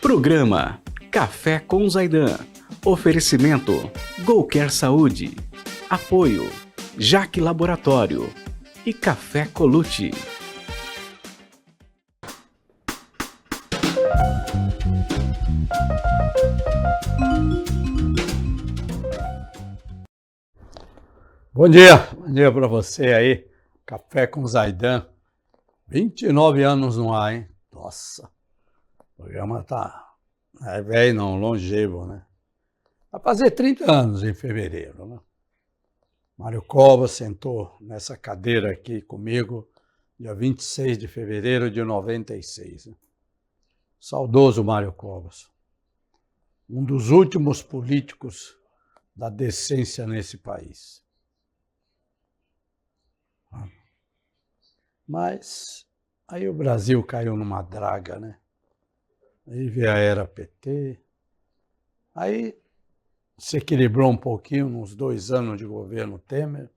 Programa Café com Zaidan. Oferecimento GoCare Saúde. Apoio Jaque Laboratório e Café Colucci. Bom dia para você aí, Café com Zaidan, 29 anos no ar, hein? Nossa, o programa tá, não é velho não, longevo, né? Vai fazer 30 anos em fevereiro, né? Mário Covas sentou nessa cadeira aqui comigo, dia 26 de fevereiro de 96, né? Saudoso Mário Covas, um dos últimos políticos da decência nesse país. Mas aí o Brasil caiu numa draga, né? Aí veio a era PT, aí se equilibrou um pouquinho nos 2 anos de governo Temer,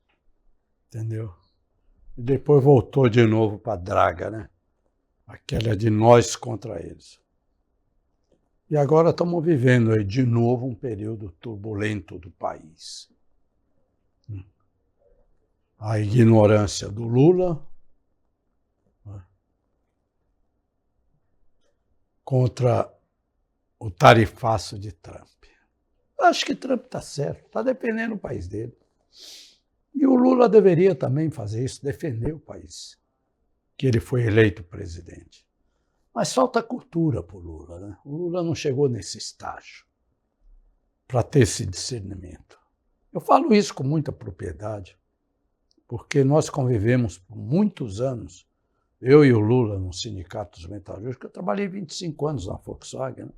entendeu? E depois voltou de novo para a draga, né? Aquela de nós contra eles. E agora estamos vivendo aí de novo um período turbulento do país. A ignorância do Lula contra o tarifaço de Trump. Acho que Trump está certo, está defendendo o país dele. E o Lula deveria também fazer isso, defender o país, que ele foi eleito presidente. Mas falta cultura para o Lula, né? O Lula não chegou nesse estágio para ter esse discernimento. Eu falo isso com muita propriedade, porque nós convivemos por muitos anos, eu e o Lula, no Sindicato dos Metalúrgicos. Eu trabalhei 25 anos na Volkswagen, né?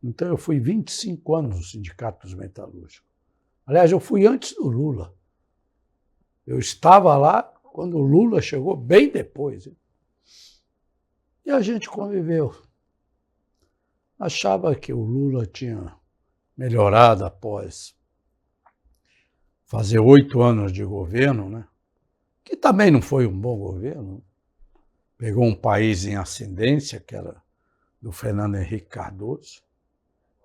Então eu fui 25 anos no Sindicato dos Metalúrgicos. Aliás, eu fui antes do Lula. Eu estava lá quando o Lula chegou, bem depois. E a gente conviveu. Achava que o Lula tinha melhorado após fazer 8 anos de governo, né? Que também não foi um bom governo. Pegou um país em ascendência, que era do Fernando Henrique Cardoso,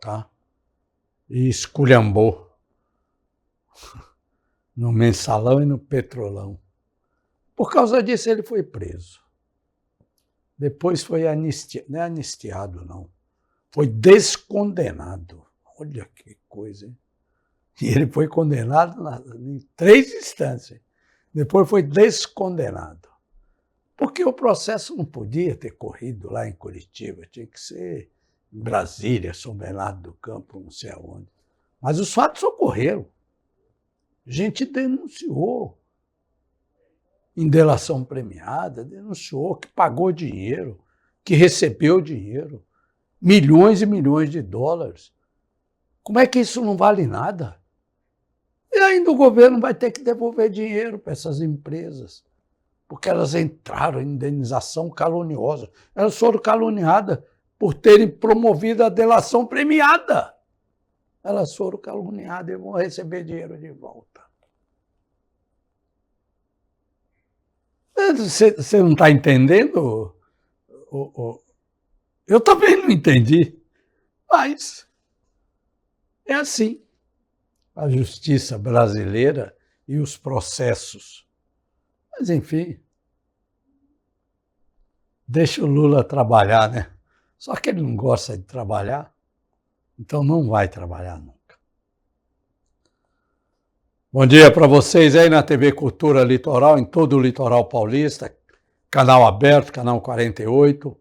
tá? E esculhambou no mensalão e no petrolão. Por causa disso, ele foi preso. Depois foi anistiado, não é anistiado, não. Foi descondenado. Olha que coisa, hein? E ele foi condenado em 3 instâncias. Depois foi descondenado. Porque o processo não podia ter corrido lá em Curitiba, tinha que ser em Brasília, São Bernardo do Campo, não sei aonde. Mas os fatos ocorreram. A gente denunciou em delação premiada, denunciou que pagou dinheiro, que recebeu dinheiro, milhões e milhões de dólares. Como é que isso não vale nada? E ainda o governo vai ter que devolver dinheiro para essas empresas, porque elas entraram em indenização caluniosa. Elas foram caluniadas por terem promovido a delação premiada. Elas foram caluniadas e vão receber dinheiro de volta. Você não está entendendo? Eu também não entendi, mas é assim. A justiça brasileira e os processos. Mas, enfim, deixa o Lula trabalhar, né? Só que ele não gosta de trabalhar, então não vai trabalhar nunca. Bom dia para vocês aí na TV Cultura Litoral, em todo o litoral paulista, canal aberto, canal 48,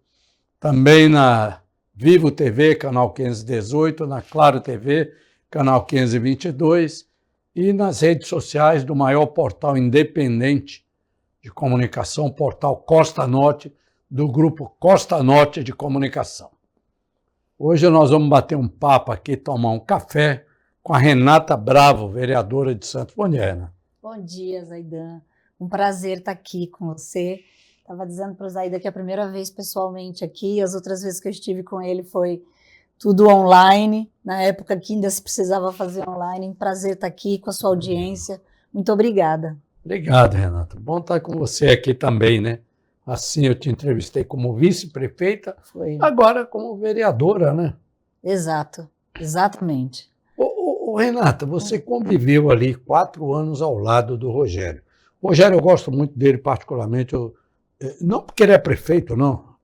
também na Vivo TV, canal 518, na Claro TV, canal 522, e nas redes sociais do maior portal independente de comunicação, portal Costa Norte, do grupo Costa Norte de Comunicação. Hoje nós vamos bater um papo aqui, tomar um café com a Renata Bravo, vereadora de Santos. Bom dia, Renata. Bom dia, Zaidan. Um prazer estar aqui com você. Estava dizendo para o Zaidan que é a primeira vez pessoalmente aqui, as outras vezes que eu estive com ele foi tudo online, na época que ainda se precisava fazer online. Um prazer estar aqui com a sua audiência. Muito obrigada. Obrigado, Renata. Bom estar com você aqui também, né? assim eu te entrevistei como vice-prefeita, Foi. agora como vereadora, né? Exato, exatamente. Ô, Renata, você conviveu ali 4 anos ao lado do Rogério. O Rogério, eu gosto muito dele particularmente, não porque ele é prefeito, não.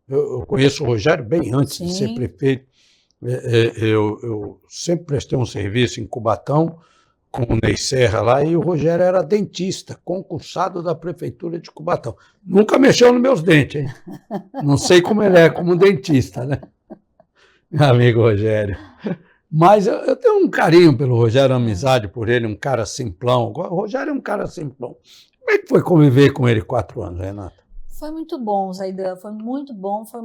Eu conheço o Rogério bem antes de ser Sim. prefeito. Eu sempre prestei um serviço em Cubatão, com o Ney Serra lá, e o Rogério era dentista, concursado da Prefeitura de Cubatão. Nunca mexeu nos meus dentes, hein? Não sei como ele é como dentista, né? Meu amigo Rogério. Mas eu tenho um carinho pelo Rogério, uma amizade por ele, um cara simplão. O Rogério é um cara simplão. Como é que foi conviver com ele 4 anos, Renata? Foi muito bom, Zaidan, foi muito bom. Foi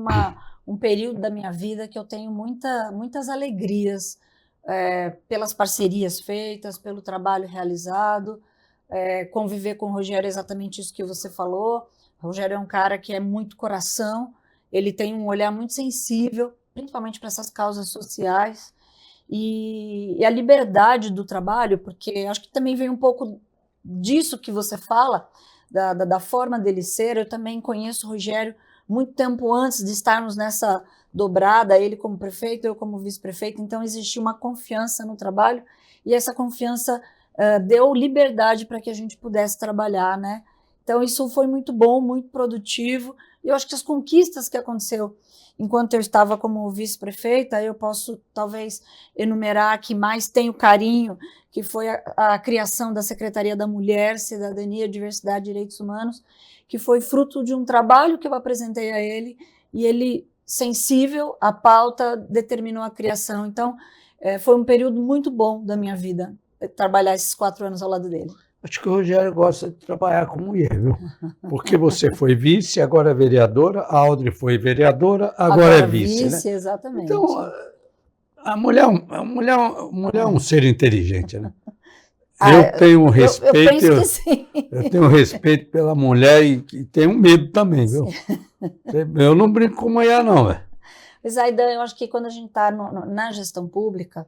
um período da minha vida que eu tenho muitas alegrias pelas parcerias feitas, pelo trabalho realizado. Conviver com o Rogério é exatamente isso que você falou. O Rogério é um cara que é muito coração, ele tem um olhar muito sensível, principalmente para essas causas sociais. E a liberdade do trabalho, porque acho que também vem um pouco disso que você fala, da forma dele ser. Eu também conheço o Rogério muito tempo antes de estarmos nessa dobrada, ele como prefeito, eu como vice-prefeito, então existia uma confiança no trabalho, e essa confiança deu liberdade para que a gente pudesse trabalhar, né? Então isso foi muito bom, muito produtivo, e eu acho que as conquistas que aconteceu enquanto eu estava como vice-prefeita, eu posso talvez enumerar que mais tenho carinho, que foi a criação da Secretaria da Mulher, Cidadania, Diversidade e Direitos Humanos, que foi fruto de um trabalho que eu apresentei a ele, e ele, sensível à pauta, determinou a criação. Então, foi um período muito bom da minha vida, trabalhar esses 4 anos ao lado dele. Acho que o Rogério gosta de trabalhar com mulher, viu? Porque você foi vice, agora é vereadora, a Audrey foi vereadora, agora é vice, né? Exatamente. Então, a mulher é um ser inteligente, né? Eu tenho um respeito. Eu penso que sim. Eu tenho respeito pela mulher e tenho medo também, viu? Eu não brinco com mulher, não, velho. Mas, Aidan, eu acho que quando a gente está na gestão pública,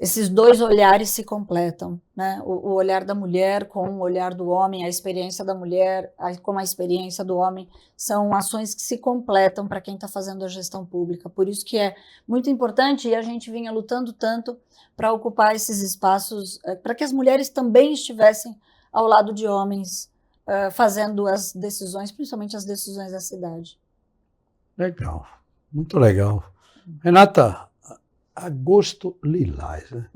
esses dois olhares se completam, né? O olhar da mulher com o olhar do homem, a experiência da mulher com a experiência do homem, são ações que se completam para quem está fazendo a gestão pública. Por isso que é muito importante, e a gente vinha lutando tanto para ocupar esses espaços, para que as mulheres também estivessem ao lado de homens, fazendo as decisões, principalmente as decisões da cidade. Legal, muito legal. Renata, Agosto Lilás, né?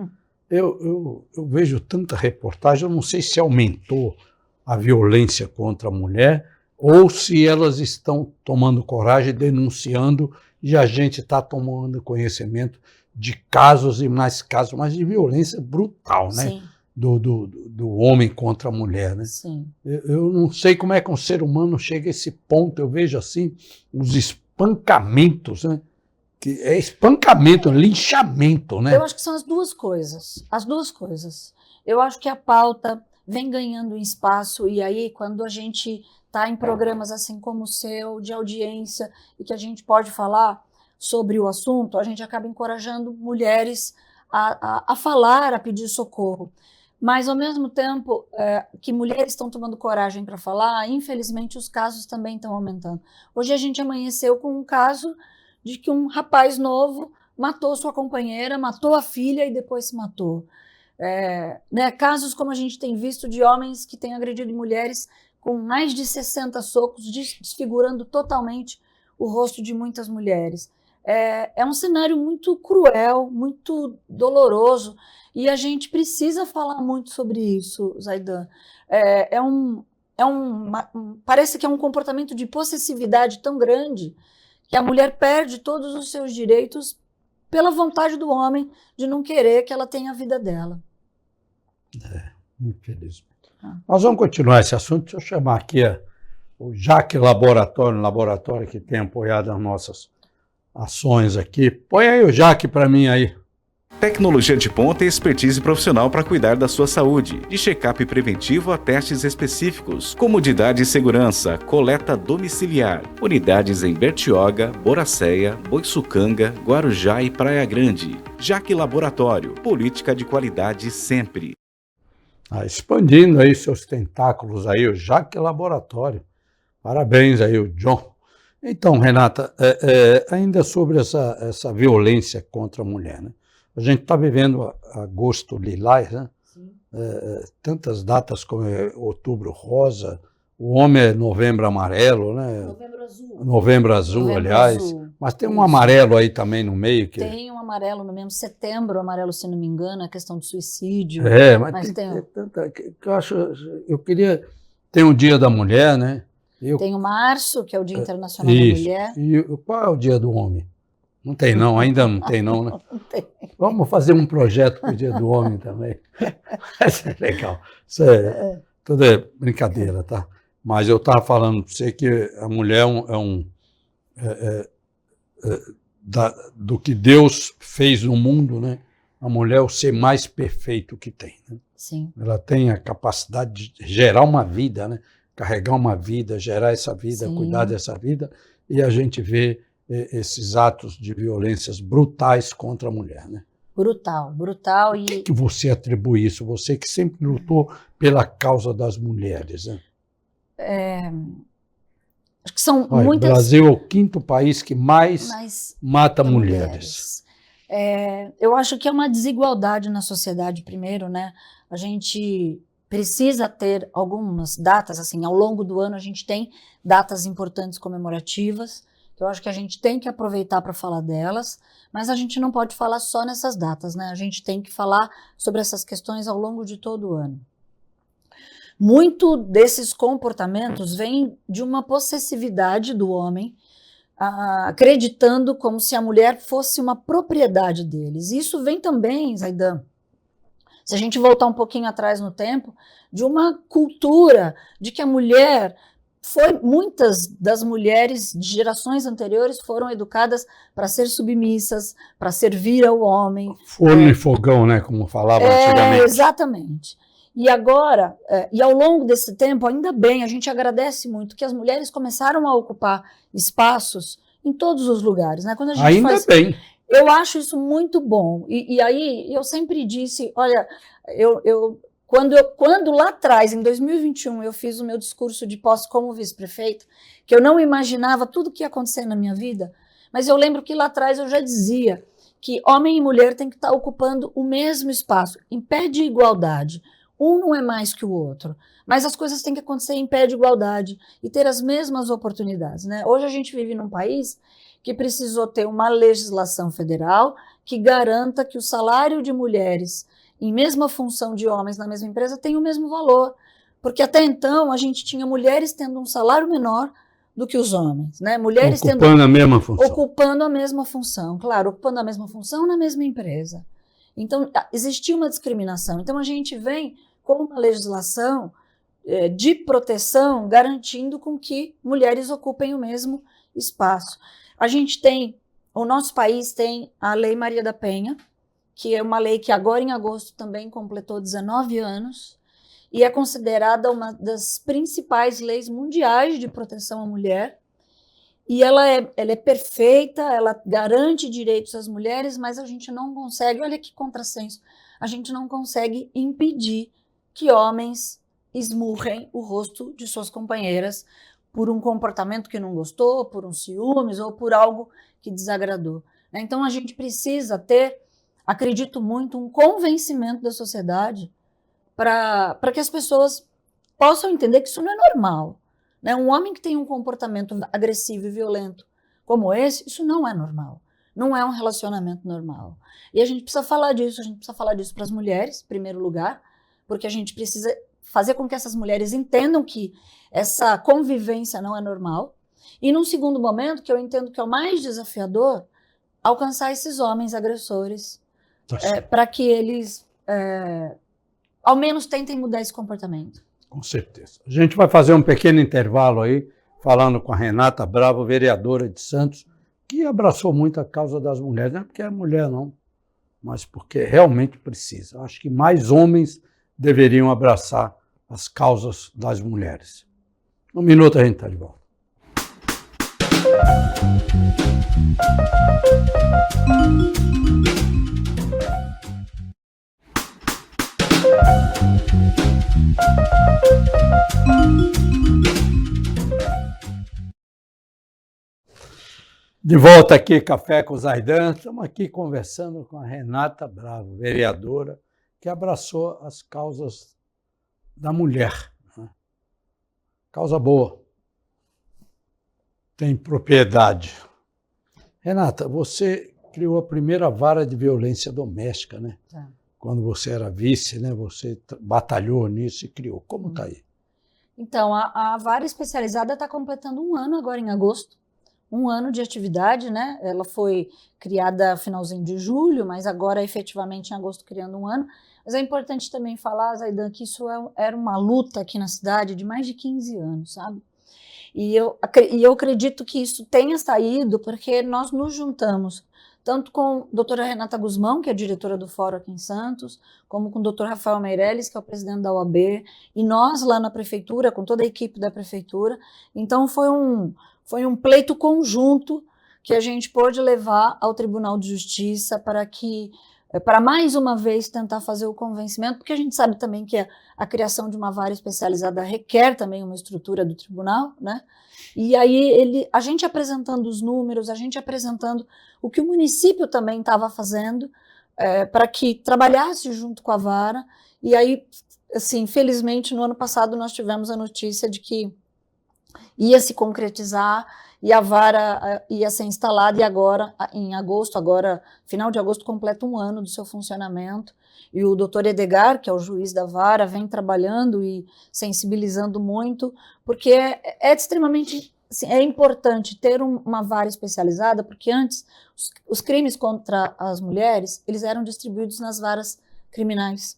Eu vejo tanta reportagem, eu não sei se aumentou a violência contra a mulher ou se elas estão tomando coragem, denunciando, e a gente está tomando conhecimento de casos e mais casos, mas de violência brutal, né? Sim. Do homem contra a mulher, né? Sim. Eu não sei como é que um ser humano chega a esse ponto. Eu vejo assim os espancamentos, né? Que é espancamento, linchamento, né? Eu acho que são as duas coisas. As duas coisas. Eu acho que a pauta vem ganhando espaço, e aí quando a gente está em programas assim como o seu, de audiência, e que a gente pode falar sobre o assunto, a gente acaba encorajando mulheres a falar, a pedir socorro. Mas, ao mesmo tempo que mulheres estão tomando coragem para falar, infelizmente os casos também estão aumentando. Hoje a gente amanheceu com um caso de que um rapaz novo matou sua companheira, matou a filha e depois se matou. Né, casos como a gente tem visto de homens que têm agredido mulheres com mais de 60 socos, desfigurando totalmente o rosto de muitas mulheres. É um cenário muito cruel, muito doloroso, e a gente precisa falar muito sobre isso, Zaidan. Parece que é um comportamento de possessividade tão grande que a mulher perde todos os seus direitos pela vontade do homem de não querer que ela tenha a vida dela. Infelizmente. Nós vamos continuar esse assunto. Deixa eu chamar aqui o Jaque Laboratório, um laboratório que tem apoiado as nossas ações aqui. Põe aí o Jaque para mim aí. Tecnologia de ponta e expertise profissional para cuidar da sua saúde, de check-up preventivo a testes específicos, comodidade e segurança, coleta domiciliar, unidades em Bertioga, Boracéia, Boiçucanga, Guarujá e Praia Grande. Jaque Laboratório, política de qualidade sempre. Expandindo aí seus tentáculos aí, o Jaque Laboratório. Parabéns aí, o John. Então, Renata, ainda sobre essa violência contra a mulher, né? A gente está vivendo agosto lilás, né? Tantas datas como Outubro Rosa, o homem é Novembro Amarelo, né? Novembro Azul. Novembro Azul, Novembro aliás. Azul. Mas tem um amarelo aí também no meio. Que... Tem um amarelo no mesmo Setembro Amarelo, se não me engano, a questão do suicídio. Mas tem tanta... Que eu acho... Eu queria... Tem o Dia da Mulher, né? Tem o Março, que é o Dia Internacional da Mulher. E qual é o Dia do Homem? Não tem não, ainda não tem não, né? Não tem. Vamos fazer um projeto para o Dia do Homem também. Isso é legal. Isso tudo é brincadeira, tá? Mas eu estava falando para você que a mulher do que Deus fez no mundo, né? A mulher é o ser mais perfeito que tem. Né? Sim. Ela tem a capacidade de gerar uma vida, né? Carregar uma vida, gerar essa vida, Sim. Cuidar dessa vida, e a gente vê esses atos de violências brutais contra a mulher, né? Brutal, brutal. E que você atribui isso? Você que sempre lutou pela causa das mulheres, né? Acho que são Olha, muitas... O Brasil é o 5º país que mais mata mulheres. Eu acho que é uma desigualdade na sociedade, primeiro, né? A gente precisa ter algumas datas, assim, ao longo do ano a gente tem datas importantes comemorativas, que eu acho que a gente tem que aproveitar para falar delas, mas a gente não pode falar só nessas datas, né? A gente tem que falar sobre essas questões ao longo de todo o ano. Muito desses comportamentos vem de uma possessividade do homem, acreditando como se a mulher fosse uma propriedade deles. Isso vem também, Zaidan, se a gente voltar um pouquinho atrás no tempo, de uma cultura de que a mulher muitas das mulheres de gerações anteriores foram educadas para ser submissas, para servir ao homem. Forno e fogão, né, como falava antigamente. Exatamente. E agora, e ao longo desse tempo, ainda bem, a gente agradece muito que as mulheres começaram a ocupar espaços em todos os lugares, né? Quando a gente ainda bem. Eu acho isso muito bom. E aí eu sempre disse, olha, quando lá atrás, em 2021, eu fiz o meu discurso de posse como vice-prefeito, que eu não imaginava tudo o que ia acontecer na minha vida, mas eu lembro que lá atrás eu já dizia que homem e mulher têm que estar ocupando o mesmo espaço, em pé de igualdade. Um não é mais que o outro, mas as coisas têm que acontecer em pé de igualdade e ter as mesmas oportunidades, né? Hoje a gente vive num país que precisou ter uma legislação federal que garanta que o salário de mulheres em mesma função de homens na mesma empresa tem o mesmo valor, porque até então a gente tinha mulheres tendo um salário menor do que os homens, né? Mulheres ocupando a mesma função. Ocupando a mesma função, claro, ocupando a mesma função na mesma empresa. Então, existia uma discriminação. Então, a gente vem com uma legislação de proteção garantindo com que mulheres ocupem o mesmo espaço. O nosso país tem a Lei Maria da Penha, que é uma lei que agora em agosto também completou 19 anos e é considerada uma das principais leis mundiais de proteção à mulher. E ela é perfeita, ela garante direitos às mulheres, mas a gente não consegue, olha que contrassenso, a gente não consegue impedir que homens esmurrem o rosto de suas companheiras por um comportamento que não gostou, por um ciúmes ou por algo que desagradou. Então a gente precisa ter, acredito muito, um convencimento da sociedade para que as pessoas possam entender que isso não é normal. Um homem que tem um comportamento agressivo e violento como esse, isso não é normal. Não é um relacionamento normal. E a gente precisa falar disso, para as mulheres, em primeiro lugar, porque a gente precisa fazer com que essas mulheres entendam que essa convivência não é normal. E num segundo momento, que eu entendo que é o mais desafiador, alcançar esses homens agressores, para que eles, ao menos, tentem mudar esse comportamento. Com certeza. A gente vai fazer um pequeno intervalo aí, falando com a Renata Bravo, vereadora de Santos, que abraçou muito a causa das mulheres. Não é porque é mulher, não, mas porque realmente precisa. Acho que mais homens deveriam abraçar as causas das mulheres. Um minuto a gente está de volta. De volta aqui, Café com Zaidan. Estamos aqui conversando com a Renata Bravo, vereadora, que abraçou as causas da mulher. Né? Causa boa. Tem propriedade. Renata, você criou a primeira vara de violência doméstica, né? Tá. Quando você era vice, né? Você batalhou nisso e criou. Como está aí? Então, a vara especializada está completando 1 ano agora em agosto. 1 ano de atividade, né? Ela foi criada finalzinho de julho, mas agora efetivamente em agosto criando 1 ano. Mas é importante também falar, Zaidan, que isso era uma luta aqui na cidade de mais de 15 anos, sabe? E eu acredito que isso tenha saído porque nós nos juntamos, tanto com a doutora Renata Guzmão, que é diretora do Fórum aqui em Santos, como com o doutor Rafael Meirelles, que é o presidente da OAB, e nós lá na prefeitura, com toda a equipe da prefeitura. Então foi um pleito conjunto que a gente pôde levar ao Tribunal de Justiça para mais uma vez tentar fazer o convencimento, porque a gente sabe também que a criação de uma vara especializada requer também uma estrutura do tribunal, né? E aí a gente apresentando os números, a gente apresentando o que o município também estava fazendo para que trabalhasse junto com a vara. E aí, assim, felizmente, no ano passado nós tivemos a notícia de que ia se concretizar e a vara ia ser instalada, e agora, em agosto, final de agosto, completa 1 ano do seu funcionamento, e o doutor Edgar, que é o juiz da vara, vem trabalhando e sensibilizando muito, porque é extremamente, assim, é importante ter uma vara especializada, porque antes os crimes contra as mulheres, eles eram distribuídos nas varas criminais,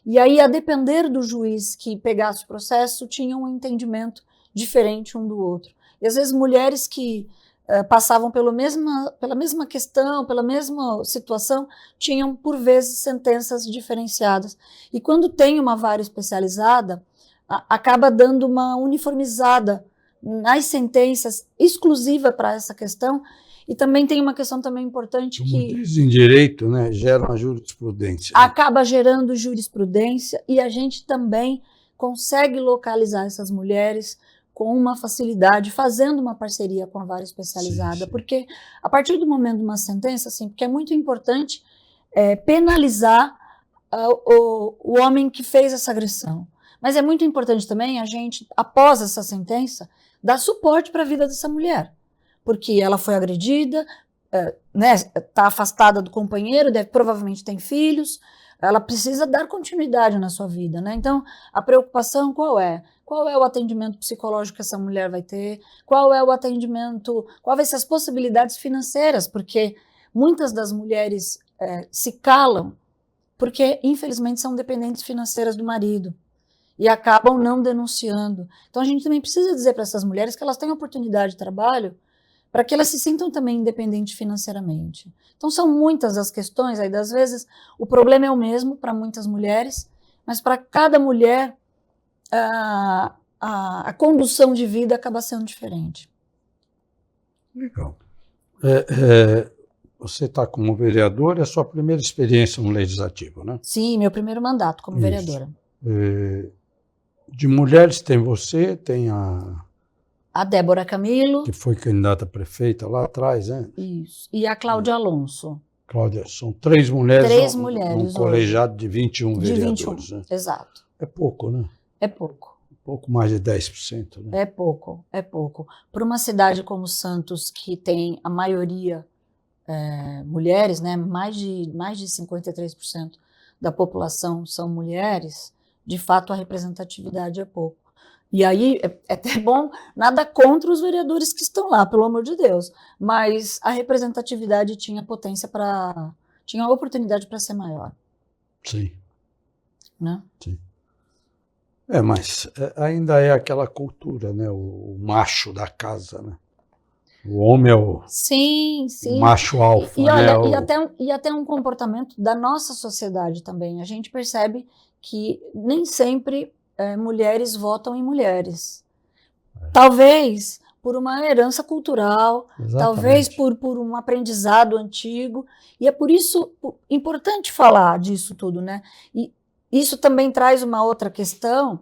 e aí, a depender do juiz que pegasse o processo, tinha um entendimento diferente um do outro. E às vezes mulheres que passavam pela mesma questão, pela mesma situação, tinham por vezes sentenças diferenciadas. E quando tem uma vara especializada, acaba dando uma uniformizada nas sentenças exclusiva para essa questão. E também tem uma questão também importante Como que dizem direito, né? Gera uma jurisprudência. acaba gerando jurisprudência, e a gente também consegue localizar essas mulheres com uma facilidade, fazendo uma parceria com a vara especializada, Sim. Porque a partir do momento de uma sentença, assim, porque é muito importante penalizar o homem que fez essa agressão, mas é muito importante também a gente, após essa sentença, dar suporte para a vida dessa mulher, porque ela foi agredida, né, está afastada do companheiro, provavelmente tem filhos, ela precisa dar continuidade na sua vida, né? Então, a preocupação qual é? Qual é o atendimento psicológico que essa mulher vai ter? Qual é o atendimento? Qual vai ser as possibilidades financeiras? Porque muitas das mulheres se calam porque, infelizmente, são dependentes financeiras do marido e acabam não denunciando. Então, a gente também precisa dizer para essas mulheres que elas têm oportunidade de trabalho para que elas se sintam também independentes financeiramente. Então, são muitas as questões, aí, às vezes, o problema é o mesmo para muitas mulheres, mas para cada mulher, a condução de vida acaba sendo diferente. Legal. Você está como vereadora, é a sua primeira experiência no Legislativo, né? Sim, meu primeiro mandato como vereadora. De mulheres tem você, tem A Débora Camilo. que foi candidata a prefeita lá atrás, né? Isso. E a Cláudia Alonso. Cláudia, são 3 mulheres. 3 mulheres num colegiado de 21 de vereadores. 21, né? exato. É pouco, né? É pouco. Pouco mais de 10%. Né? É pouco, é pouco. Para uma cidade como Santos, que tem a maioria mulheres, né? mais de 53% da população são mulheres, de fato a representatividade é pouco. E aí é até bom, nada contra os vereadores que estão lá, pelo amor de Deus, mas a representatividade tinha potência tinha oportunidade para ser maior. Sim. Né? Sim. Mas ainda é aquela cultura, né? O macho da casa, né? O homem é o macho alfa. E, né? olha, e até um comportamento da nossa sociedade também. A gente percebe que nem sempre mulheres votam em mulheres. Talvez por uma herança cultural, Exatamente. Talvez por um aprendizado antigo. E é por isso importante falar disso tudo, né? E isso também traz uma outra questão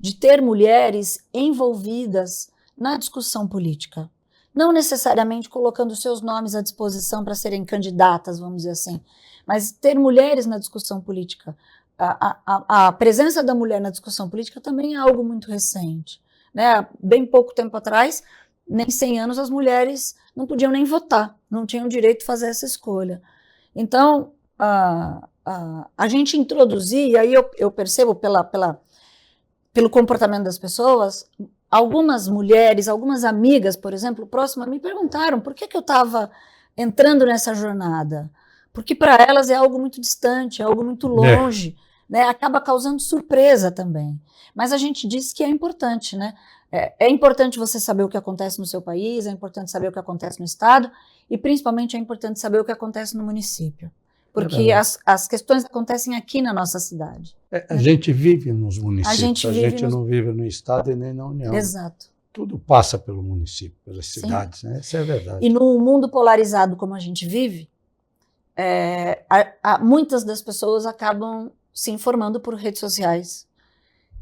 de ter mulheres envolvidas na discussão política. não necessariamente colocando seus nomes à disposição para serem candidatas, vamos dizer assim, mas ter mulheres na discussão política. A presença da mulher na discussão política também é algo muito recente, né? Bem pouco tempo atrás, nem 100 anos, as mulheres não podiam nem votar, não tinham direito de fazer essa escolha. Então, a gente introduzir, e aí eu percebo pelo comportamento das pessoas, algumas mulheres, algumas amigas, por exemplo, próximas, me perguntaram por que eu estava entrando nessa jornada. Porque para elas é algo muito distante, é algo muito longe, né? Acaba causando surpresa também. Mas a gente diz que é importante, né? É importante você saber o que acontece no seu país, é importante saber o que acontece no estado, e principalmente é importante saber o que acontece no município. Porque as questões acontecem aqui na nossa cidade. A gente vive nos municípios, a gente não vive no estado e nem na União. Exato. Tudo passa pelo município, pelas cidades, né? Isso é verdade. E num mundo polarizado como a gente vive, muitas das pessoas acabam se informando por redes sociais.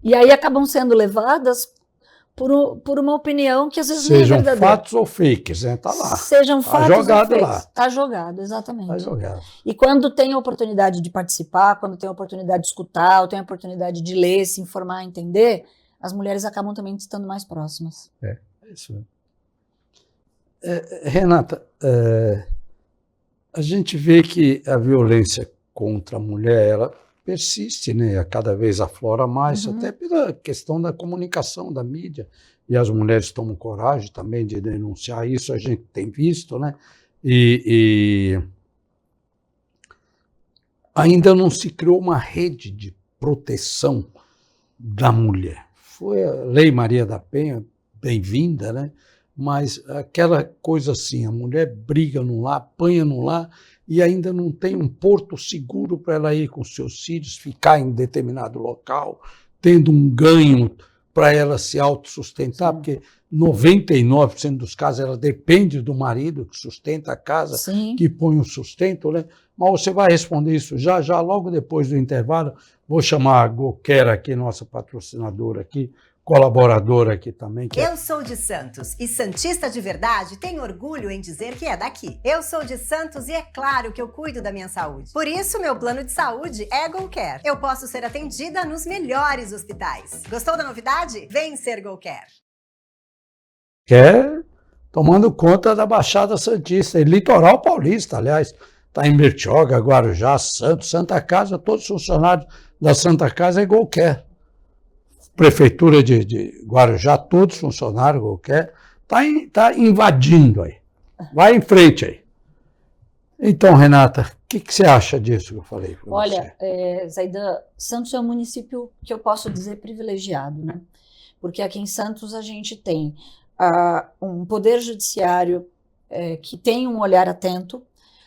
E aí acabam sendo levadas por uma opinião que às vezes não é verdadeira. Sejam fatos ou fakes, né? Tá lá. Sejam fatos ou fakes. Lá. Tá jogado, exatamente. Tá jogado. E quando tem a oportunidade de participar, quando tem a oportunidade de escutar, ou tem a oportunidade de ler, se informar, entender, as mulheres acabam também estando mais próximas. É isso mesmo. Renata, a gente vê que a violência contra a mulher, ela persiste, né? Cada vez aflora mais, até pela questão da comunicação, da mídia, e as mulheres tomam coragem também de denunciar isso, a gente tem visto, né? E ainda não se criou uma rede de proteção da mulher. Foi a Lei Maria da Penha, bem-vinda, né? Mas aquela coisa assim, a mulher briga num lar, apanha num lar, e ainda não tem um porto seguro para ela ir com seus filhos, ficar em determinado local, tendo um ganho para ela se autossustentar, porque 99% dos casos ela depende do marido que sustenta a casa, que põe o sustento, né? Mas você vai responder isso já logo depois do intervalo. Vou chamar a Goquera aqui, nossa patrocinadora aqui, colaboradora aqui também. Eu sou de Santos e santista de verdade tenho orgulho em dizer que é daqui. Eu sou de Santos e é claro que eu cuido da minha saúde. Por isso, meu plano de saúde é GoCare. Eu posso ser atendida nos melhores hospitais. Gostou da novidade? Vem ser GoCare. Quer tomando conta da Baixada Santista, e Litoral Paulista, aliás. Está em Bertioga, Guarujá, Santos, Santa Casa, todos os funcionários da Santa Casa é GoCare. Prefeitura de Guarujá, todos funcionários GoCare, tá invadindo aí. Vai em frente aí. Então, Renata, o que você acha disso que eu falei para você? Olha, Zaidan, Santos é um município que eu posso dizer privilegiado, né? Porque aqui em Santos a gente tem um poder judiciário que tem um olhar atento,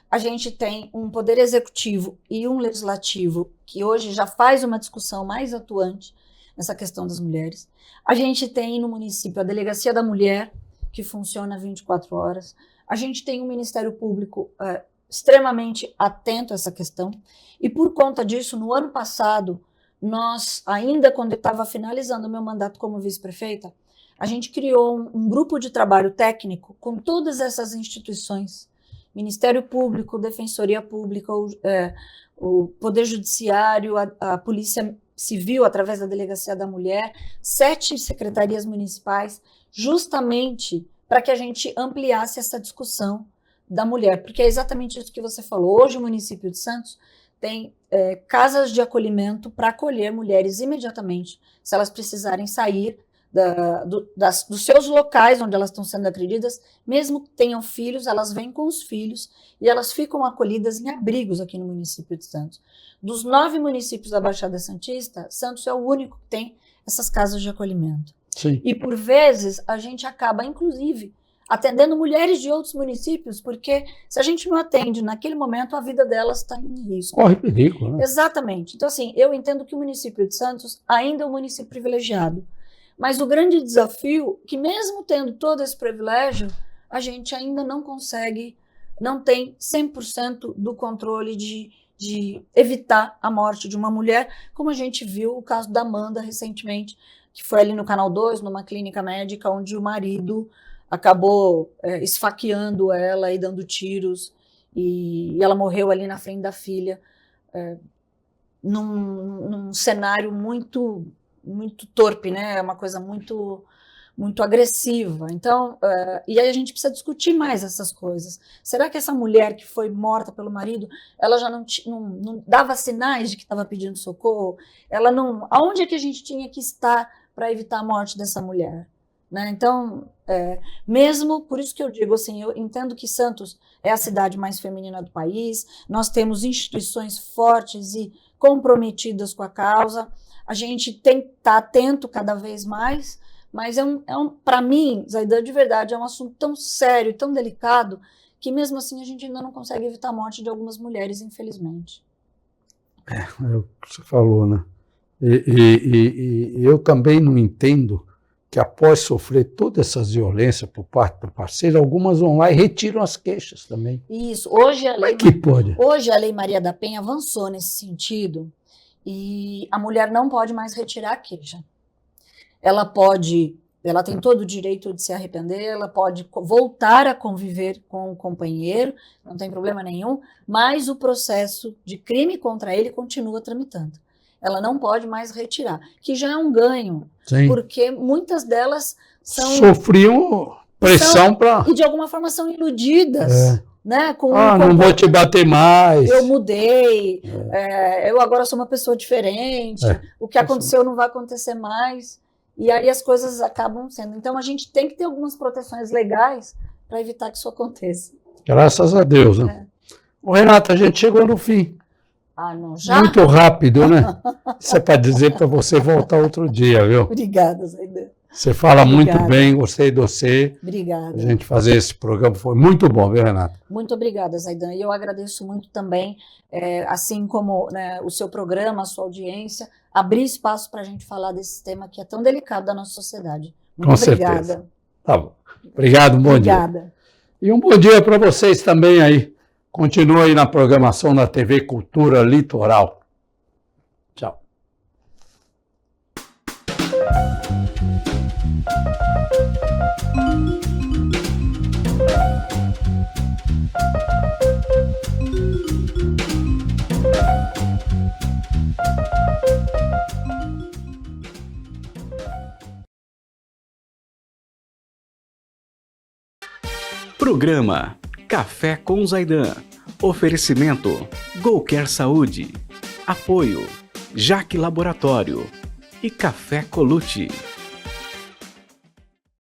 a gente tem um poder executivo e um legislativo que hoje já faz uma discussão mais atuante nessa questão das mulheres. A gente tem no município a Delegacia da Mulher, que funciona 24 horas. A gente tem um Ministério Público extremamente atento a essa questão. E por conta disso, no ano passado, nós, ainda quando eu estava finalizando o meu mandato como vice-prefeita, a gente criou um grupo de trabalho técnico com todas essas instituições, Ministério Público, Defensoria Pública, o Poder Judiciário, a Polícia Civil, através da Delegacia da Mulher, 7 secretarias municipais, justamente para que a gente ampliasse essa discussão da mulher, porque é exatamente isso que você falou. Hoje o município de Santos tem casas de acolhimento para acolher mulheres imediatamente, se elas precisarem sair dos seus locais onde elas estão sendo agredidas, mesmo que tenham filhos, elas vêm com os filhos e elas ficam acolhidas em abrigos aqui no município de Santos. Dos 9 municípios da Baixada Santista, Santos é o único que tem essas casas de acolhimento. Sim. E por vezes a gente acaba, inclusive, atendendo mulheres de outros municípios, porque se a gente não atende naquele momento, a vida delas está em risco. Corre perigo, né? Exatamente. Então, assim, eu entendo que o município de Santos ainda é um município privilegiado. Mas o grande desafio, que mesmo tendo todo esse privilégio, a gente ainda não consegue, não tem 100% do controle de evitar a morte de uma mulher, como a gente viu o caso da Amanda recentemente, que foi ali no Canal 2, numa clínica médica, onde o marido acabou esfaqueando ela e dando tiros, e ela morreu ali na frente da filha, num cenário muito, muito torpe, né? Uma coisa muito, muito agressiva. Então, e aí a gente precisa discutir mais essas coisas. Será que essa mulher que foi morta pelo marido, ela já não dava sinais de que estava pedindo socorro? Ela não. Aonde é que a gente tinha que estar para evitar a morte dessa mulher? Né? Então, mesmo, por isso que eu digo assim, eu entendo que Santos é a cidade mais feminina do país, nós temos instituições fortes e comprometidas com a causa, a gente tem que estar atento cada vez mais, mas para mim, Zaidan, de verdade, é um assunto tão sério, tão delicado, que mesmo assim a gente ainda não consegue evitar a morte de algumas mulheres, infelizmente. É o que você falou, né? E eu também não entendo que após sofrer todas essas violências por parte do parceiro, algumas vão lá e retiram as queixas também. Isso. Hoje a Lei Maria da Penha avançou nesse sentido e a mulher não pode mais retirar a queixa. Ela tem todo o direito de se arrepender, ela pode voltar a conviver com o companheiro, não tem problema nenhum, mas o processo de crime contra ele continua tramitando. Ela não pode mais retirar, que já é um ganho, sim, porque muitas delas sofriam pressão para... E de alguma forma são iludidas. Né, não vou te bater mais. Eu mudei, eu agora sou uma pessoa diferente, o que aconteceu não vai acontecer mais, e aí as coisas acabam sendo. Então a gente tem que ter algumas proteções legais para evitar que isso aconteça. Graças a Deus, né? Renata, a gente chegou no fim. Não, já? Muito rápido, né? Isso é para dizer para você voltar outro dia, viu? Obrigada, Zaidan. Você fala muito bem, gostei de você. Obrigada. A gente fazer esse programa foi muito bom, viu, Renata? Muito obrigada, Zaidan. E eu agradeço muito também, assim como, né, o seu programa, a sua audiência, abrir espaço para a gente falar desse tema que é tão delicado da nossa sociedade. Muito obrigada. Certeza. Tá bom. Obrigado, bom dia. Obrigada. E um bom dia para vocês também aí. Continua aí na programação da TV Cultura Litoral. Tchau. Programa Café com Zaidan. Oferecimento GoCare Saúde. Apoio Jaque Laboratório e Café Colucci.